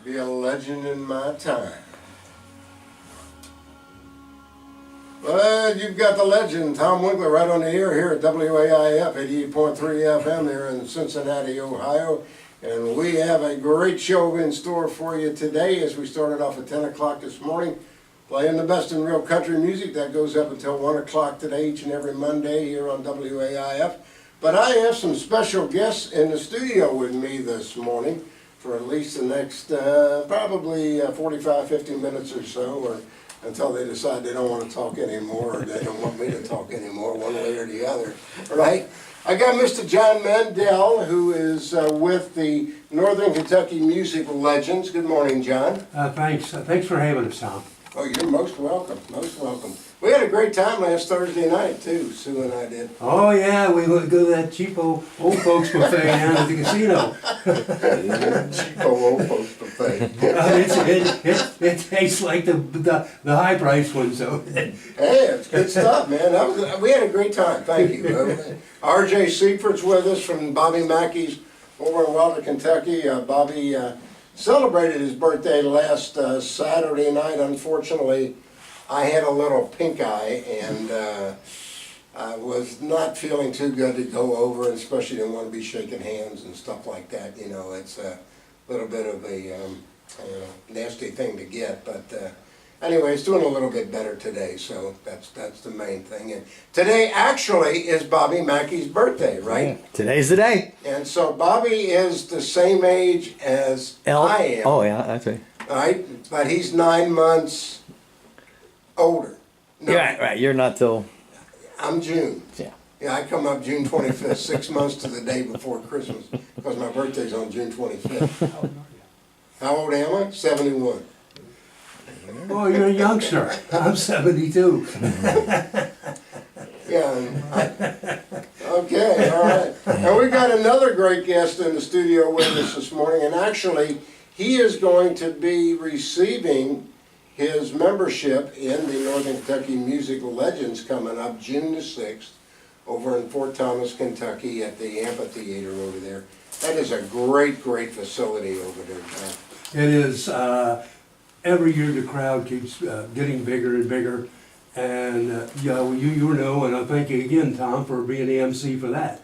Be a legend in my time. Well, you've got the legend, Tom Winkler, right on the air here at WAIF 88.3 FM here in Cincinnati, Ohio. And we have a great show in store for you today as we started off at 10 o'clock this morning, playing the best in real country music. That goes up until 1 o'clock today, each and every Monday here on WAIF. But I have some special guests in the studio with me this morning for at least the next probably 45, 50 minutes or so, or until they decide they don't want to talk anymore, or they don't want me to talk anymore, one way or the other, right? I got Mr. John Mendel, who is with the Northern Kentucky Music Legends. Good morning, John. Thanks for having us, Tom. Oh, you're most welcome, most welcome. We had a great time last Thursday night, too, Sue and I did. Oh, yeah, we went to go to that cheapo old folks buffet down at the casino. Cheapo old folks buffet. It tastes like the high-priced one, so. Hey, it's good stuff, man. We had a great time, thank you. R.J. Seifert with us from Bobby Mackeys over in Wilder, Kentucky. Bobby celebrated his birthday last Saturday night. Unfortunately, I had a little pink eye and I was not feeling too good to go over, and especially didn't want to be shaking hands and stuff like that. You know, it's a little bit of a nasty thing to get, but anyway, it's doing a little bit better today, so that's the main thing. And today actually is Bobby Mackeys' birthday, right? Yeah, today's the day. And so Bobby is the same age as I am. Oh yeah, that's right. Right, but he's 9 months older. No, Right. You're not till. I'm June. Yeah. Yeah, I come up June 25th, 6 months to the day before Christmas, because my birthday's on June 25th. How old am I? 71. Oh, you're a youngster. I'm 72. Yeah. Okay, all right. And we got another great guest in the studio with us this morning, and actually, he is going to be receiving his membership in the Northern Kentucky Music Legends coming up June the 6th over in Fort Thomas, Kentucky at the amphitheater over there. That is a great, great facility over there, John. It is. Every year the crowd keeps getting bigger and bigger. And yeah, you know, and I thank you again, Tom, for being the MC for that.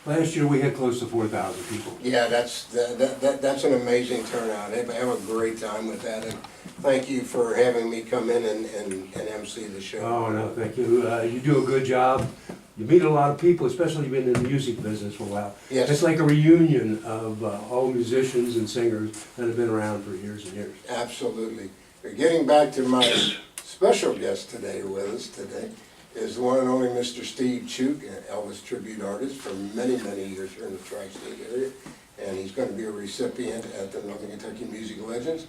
Last year we had close to 4,000 people. Yeah, that's an amazing turnout. I have a great time with that, and thank you for having me come in and MC the show. Oh no, thank you. You do a good job. You meet a lot of people, especially been in the music business for a while. Yes. It's like a reunion of all musicians and singers that have been around for years and years. Absolutely. Getting back to my special guest today with us today is the one and only Mr. Steve Chuke, an Elvis tribute artist for many, many years here in the tri-state area. And he's going to be a recipient at the Northern Kentucky Music Legends.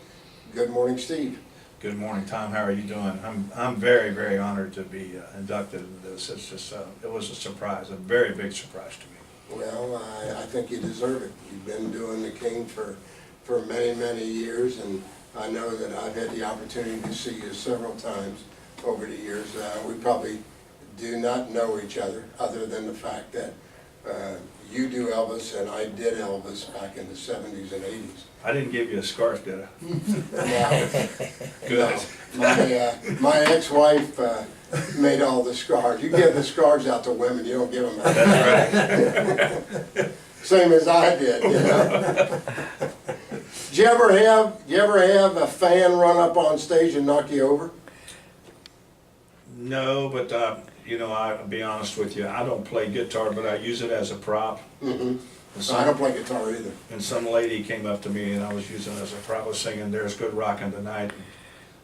Good morning, Steve. Good morning, Tom. How are you doing? I'm very, very honored to be inducted into this. It's just it was a surprise, a very big surprise to me. Well, I think you deserve it. You've been doing the King for many, many years, and I know that I've had the opportunity to see you several times over the years. We probably do not know each other than the fact that you do Elvis and I did Elvis back in the 70s and 80s. I didn't give you a scarf, did I? No. My ex-wife made all the scarves. You give the scarves out to women, you don't give them out. That's right. Same as I did, you know. Did you ever have a fan run up on stage and knock you over? No, but you know, I'll be honest with you. I don't play guitar, but I use it as a prop. Mm-hmm. I don't play guitar either. And some lady came up to me, and I was using it as a prop. I was singing "There's Good Rockin' Tonight,"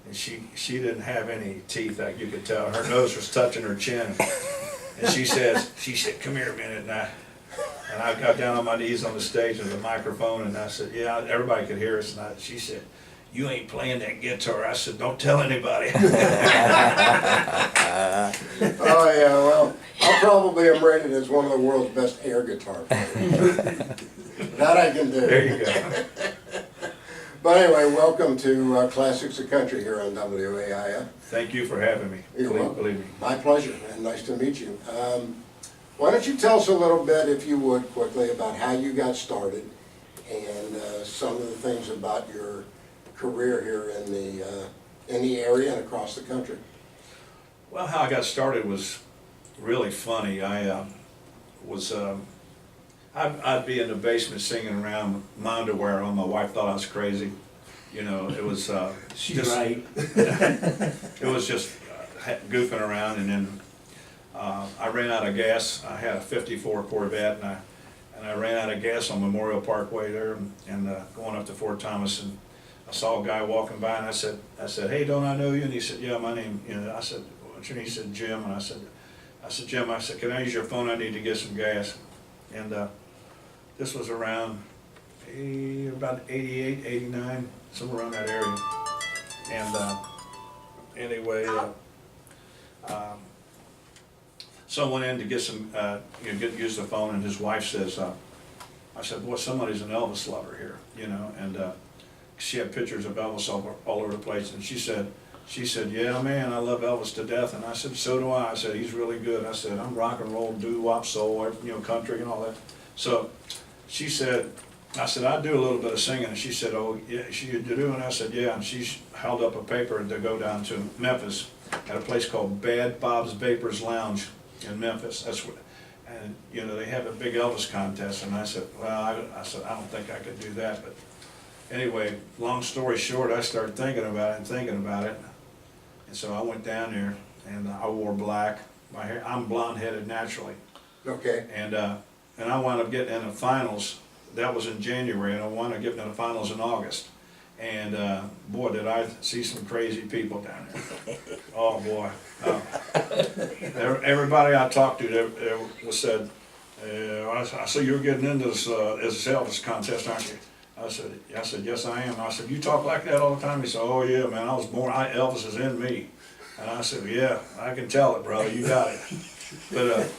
and she didn't have any teeth, that you could tell. Her nose was touching her chin, and she said, "Come here a minute," and I got down on my knees on the stage with the microphone, and I said, "Yeah, everybody could hear us." And she said, "You ain't playing that guitar." I said, "Don't tell anybody." Oh yeah, well, I probably am rated as one of the world's best air guitar players. That I can do. There you go. But anyway, welcome to Classics of Country here on WAIF. Thank you for having me. You're welcome. Believe me. My pleasure, and nice to meet you. Why don't you tell us a little bit, if you would, quickly, about how you got started and some of the things about your career here in the area and across the country. Well, how I got started was really funny. I'd be in the basement singing around my underwear on. My wife thought I was crazy. You know, it was She's just, right. it was just goofing around, and then I ran out of gas. I had a '54 Corvette, and I ran out of gas on Memorial Parkway there, and going up to Fort Thomas, and I saw a guy walking by, and I said, "Hey, don't I know you?" And he said, "Yeah, my name." You know, I said, "What's your name?" He said, "Jim." And I said, "Jim," I said, "Can I use your phone? I need to get some gas." And this was around about 88, 89, somewhere around that area. And anyway, so I went in to get some, use the phone, and his wife says, I said, "Boy, somebody's an Elvis lover here," you know, and she had pictures of Elvis all over the place, and she said, "Yeah, man, I love Elvis to death." And I said, "So do I." I said, "He's really good." I said, "I'm rock and roll, doo-wop, soul, you know, country and all that." So she said, I said, "I do a little bit of singing." And she said, "Oh, yeah, you do?" And I said, "Yeah." And she held up a paper to go down to Memphis at a place called Bad Bob's Vapors Lounge in Memphis. That's what, and you know, they have a big Elvis contest. And I said, "Well, I said, I don't think I could do that." But anyway, long story short, I started thinking about it. And so I went down there, and I wore black. My hair, I'm blonde-headed naturally. Okay. And I wound up getting in the finals. That was in January, and I wound up getting in the finals in August. And boy, did I see some crazy people down there. Oh boy. Everybody I talked to they said, "I see you're getting into this Elvis contest, aren't you?" I said, "Yes, I am." I said, "You talk like that all the time?" He said, "Oh yeah, man, I was born, Elvis is in me." And I said, "Yeah, I can tell it, brother, you got it." But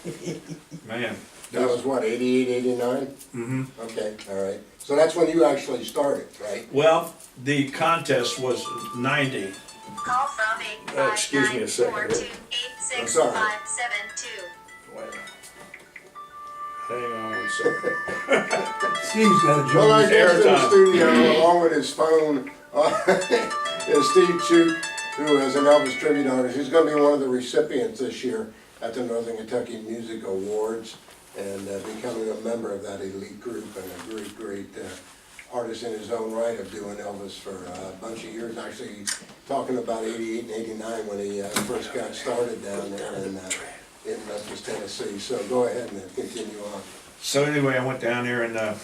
man. That was what, 88, 89? Mm-hmm. Okay, all right. So that's when you actually started, right? Well, the contest was 90. Call from Excuse me a second. 859-428-6572. I'm sorry. Wait a minute. Hang on one second. Steve's got a Well, I joke. guess in the Airtime. studio, along with his phone, is Steve Chuke, who is an Elvis tribute artist. He's going to be one of the recipients this year at the Northern Kentucky Music Awards, and becoming a member of that elite group, and a great artist in his own right of doing Elvis for a bunch of years. Actually, talking about 88 and 89 when he first got started down there in Memphis, Tennessee. So go ahead and continue on. So anyway, I went down there, and then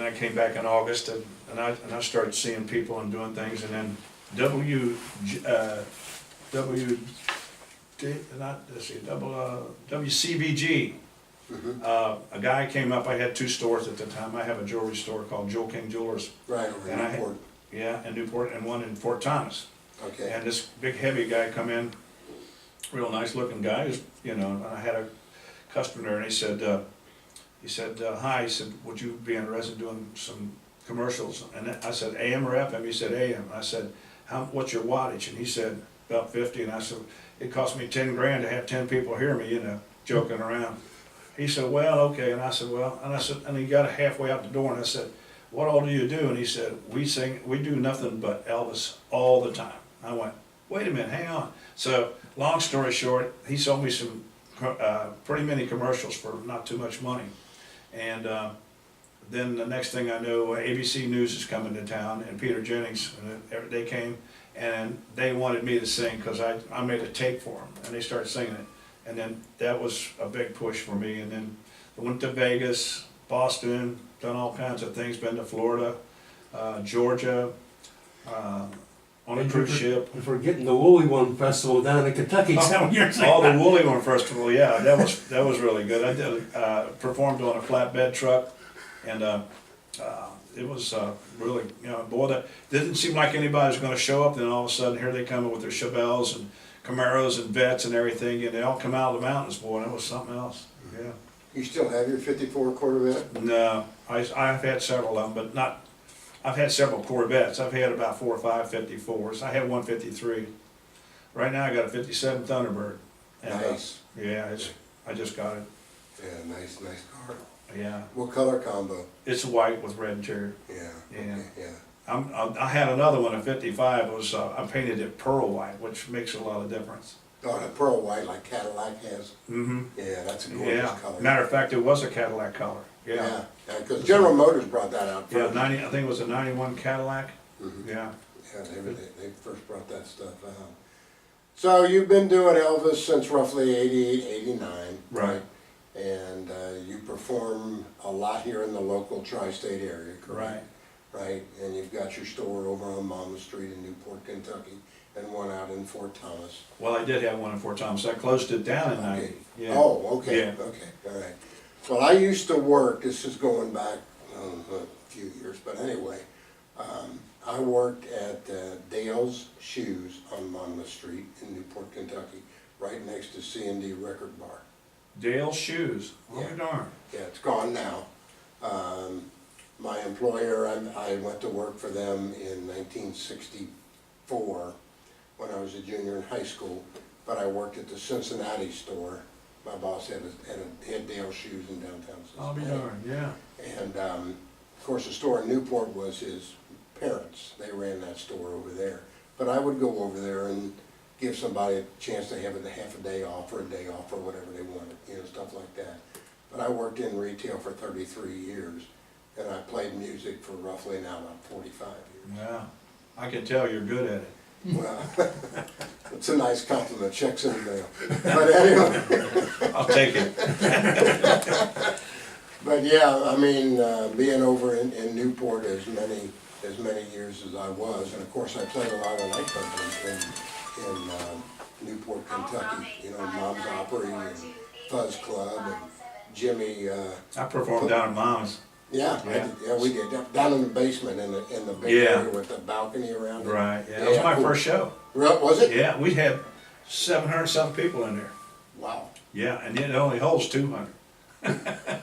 I came back in August, and I started seeing people and doing things, and then WCBG. A guy came up. I had two stores at the time. I have a jewelry store called Jewel King Jewelers. Right, over in Newport. Yeah, in Newport, and one in Fort Thomas. Okay. And this big heavy guy come in, real nice looking guy, you know, and I had a customer there, and he said, "Hi," he said, "Would you be interested in doing some commercials?" And I said, "AM or FM?" He said, "AM." I said, "What's your wattage?" And he said, "About 50." And I said, "It cost me 10 grand to have 10 people hear me, you know, joking around." He said, "Well, okay." And I said, and he got halfway out the door, and I said, "What all do you do?" And he said, we do nothing but Elvis all the time." I went, "Wait a minute, hang on." So, long story short, he sold me some pretty many commercials for not too much money. And then the next thing I know, ABC News is coming to town, and Peter Jennings, and they came, and they wanted me to sing, because I made a tape for them, and they started singing it. And then that was a big push for me. And then I went to Vegas, Boston, done all kinds of things, been to Florida, Georgia, on a cruise ship. You're forgetting the Woolly One Festival down in Kentucky several years ago. Oh, the Woolly One Festival, yeah, that was really good. I did performed on a flatbed truck, and it was really, you know, boy, that didn't seem like anybody was going to show up. Then all of a sudden, here they come with their Chevelles and Camaros and Vets and everything, and they all come out of the mountains, boy. That was something else. Yeah. You still have your 54 Corvette? No, I've had several of them, but not. I've had several Corvettes. I've had about 4 or 5 54s. I had one 53. Right now, I got a 57 Thunderbird. And, Nice. yeah, I just got it. Yeah, nice car. Yeah, What color combo? it's white with red interior. Yeah, Yeah. okay, yeah. I had another one, a 55, it was, I painted it pearl white, which makes a lot of difference. Oh, the pearl white like Cadillac has? Mm-hmm. Yeah, that's a gorgeous Yeah, color. matter of fact, it was a Cadillac color, yeah. Yeah, because General Motors brought that out Yeah, first. 90, I think it was a 91 Cadillac, Mhm. yeah. Yeah, they first brought that stuff out. So you've been doing Elvis since roughly 88, 89. Right. And you perform a lot here in the local tri-state area, correct? Right, and you've got your store over on Monmouth Street in Newport, Kentucky, and one out in Fort Thomas. Well, I did have one in Fort Thomas, I closed it down in Okay. 90, yeah. Oh, okay, Yeah. okay, all right. Well, I used to work, this is going back a few years, but anyway, I worked at Dale's Shoes on Monmouth Street in Newport, Kentucky, right next to C&D Record Bar. Dale's Shoes, oh Yeah. darn. Yeah, it's gone now. My employer, I went to work for them in 1964 when I was a junior in high school, but I worked at the Cincinnati store. My boss had Dale Shoes in downtown I'll be Cincinnati. darned, yeah. And of course, the store in Newport was his parents. They ran that store over there. But I would go over there and give somebody a chance to have half a day off or a day off or whatever they wanted, you know, stuff like that. But I worked in retail for 33 years, and I played music for roughly now about 45 years. Yeah, I can tell you're good at it. Well, it's a nice compliment, checks in the mail. But anyway, I'll take it. but yeah, I mean, being over in Newport as many years as I was, and of course I played a lot of nightclubs in Newport, Kentucky. You know, Mom's Opry and Fuzz Club and Jimmy. I performed down at Mom's. Yeah, we did down in the basement in the big Yeah. area with the balcony around it. Right, yeah, that was my cool. first show. Was it? Yeah, we had 700 some people in there. Wow. Yeah, and it only holds 200. Yeah,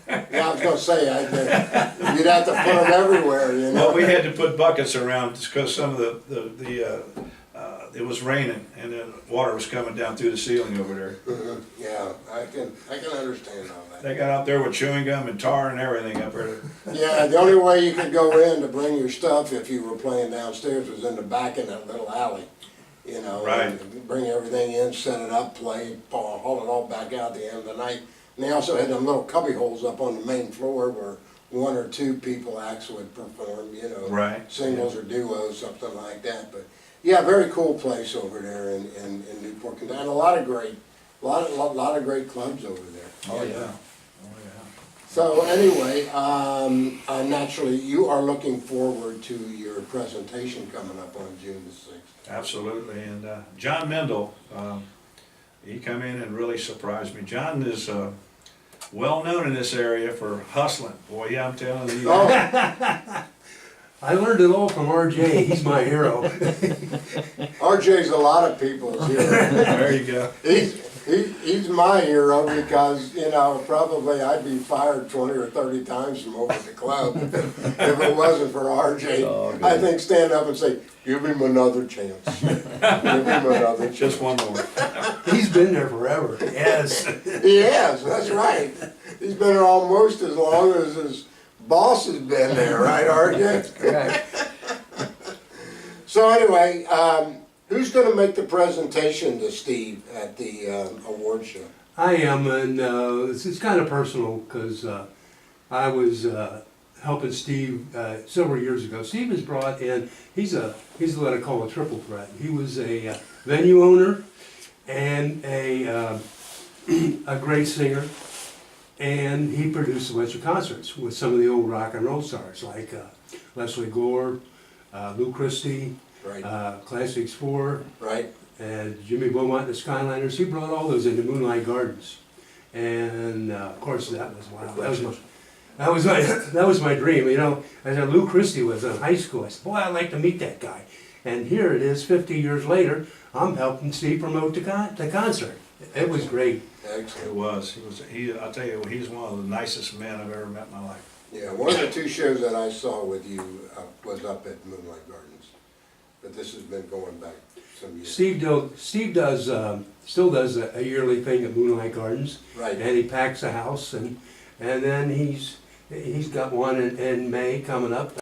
I was gonna say, you'd have to put them everywhere, you know? Well, we had to put buckets around because some of it was raining and the water was coming down through the ceiling over there. Mhm. Yeah, I can understand all that. They got out there with chewing gum and tar and everything up there. Yeah, the only way you could go in to bring your stuff if you were playing downstairs was in the back in that little alley, you know? Right. And bring everything in, set it up, play, haul it all back out at the end of the night. And they also had them little cubby holes up on the main floor where one or two people acts would perform, you know? Right. Singles or duos, something like that, but yeah, very cool place over there in Newport, Kentucky, and a lot of great clubs over there. Oh, yeah. Oh, yeah. So anyway, naturally, you are looking forward to your presentation coming up on June the 6th. Absolutely, and John Mendel, he come in and really surprised me. John is well known in this area for hustling. Boy, yeah, I'm telling you. Oh, I learned it all from RJ, he's my hero. RJ's a lot of people's hero. There you go. He's my hero because, you know, probably I'd be fired 20 or 30 times from over at the club if it wasn't for RJ. Oh, good. I think stand up and say, give him another chance. Give him another chance. Just one more. He's been there forever, yes. He has, that's right. He's been there almost as long as his boss has been there, right, RJ? Correct. So anyway, who's gonna make the presentation to Steve at the award show? I am, and it's kind of personal because I was helping Steve several years ago. Steve was brought in. He's what I call a triple threat. He was a venue owner and a great singer, and he produced a bunch of concerts with some of the old rock and roll stars like Leslie Gore, Lou Christie, Right, Classics 4. right? And Jimmy Beaumont and the Skyliners, he brought all those into Moonlight Gardens. And of course, that was wow. That was my dream. You know, I said Lou Christie was in high school. I said, boy, I'd like to meet that guy. And here it is, 50 years later. I'm helping Steve promote the concert. It was great. Excellent. It was. I'll tell you, he's one of the nicest men I've ever met in my life. Yeah, one of the two shows that I saw with you was up at Moonlight Gardens, but this has been going back some years. Steve still does a yearly thing at Moonlight Gardens. Right. And he packs a house, and And then he's got one in May coming up.